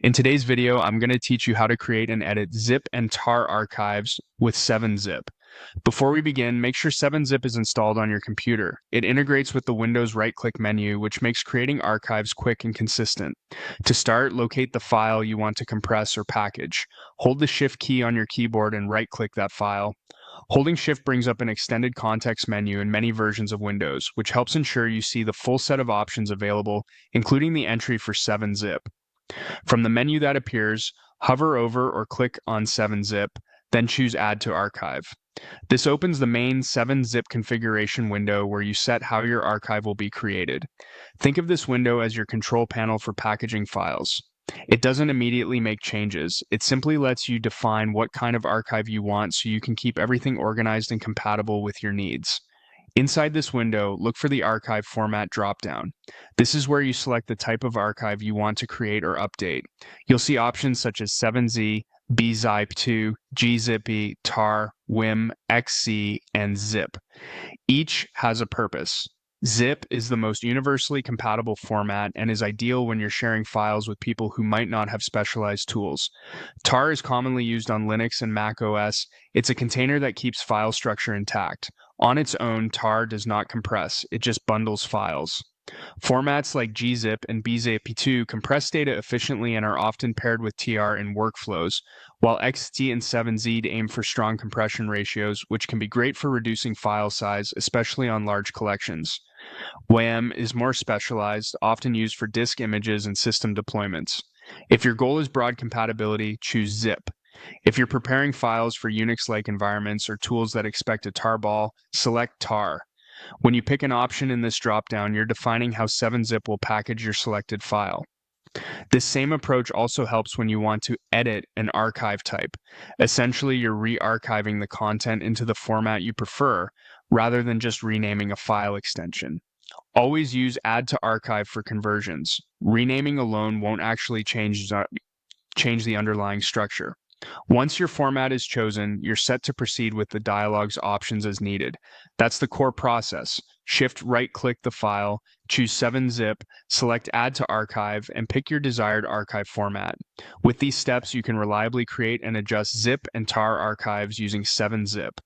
In today's video, I'm going to teach you how to create and edit zip and tar archives with 7-zip. Before we begin, make sure 7-zip is installed on your computer. It integrates with the Windows right-click menu, which makes creating archives quick and consistent. To start, locate the file you want to compress or package. Hold the Shift key on your keyboard and right-click that file. Holding Shift brings up an extended context menu in many versions of Windows, which helps ensure you see the full set of options available, including the entry for 7-zip. From the menu that appears, hover over or click on 7-zip, then choose Add to Archive. This opens the main 7-zip configuration window where you set how your archive will be created. Think of this window as your control panel for packaging files. It doesn't immediately make changes. It simply lets you define what kind of archive you want so you can keep everything organized and compatible with your needs. Inside this window, look for the Archive Format dropdown. This is where you select the type of archive you want to create or update. You'll see options such as 7Z, bzyp2, gzippy, tar, wim, xc, and zip. Each has a purpose. Zip is the most universally compatible format and is ideal when you're sharing files with people who might not have specialized tools. Tar is commonly used on Linux and Mac OS. It's a container that keeps file structure intact. On its own, tar does not compress, it just bundles files. Formats like gzip and bzyp2 compress data efficiently and are often paired with tr in workflows, while xt and 7z aim for strong compression ratios, which can be great for reducing file size, especially on large collections. WAM is more specialized, often used for disk images and system deployments. If your goal is broad compatibility, choose zip. If you're preparing files for Unix-like environments or tools that expect a tarball, select tar. When you pick an option in this dropdown, you're defining how 7-zip will package your selected file. This same approach also helps when you want to edit an archive type. Essentially, you're re-archiving the content into the format you prefer, rather than just renaming a file extension. Always use Add to Archive for conversions. Renaming alone won't actually change the underlying structure. Once your format is chosen, you're set to proceed with the dialog's options as needed. That's the core process. Shift right-click the file, choose 7-zip, select Add to Archive, and pick your desired archive format. With these steps, you can reliably create and adjust zip and tar archives using 7-zip.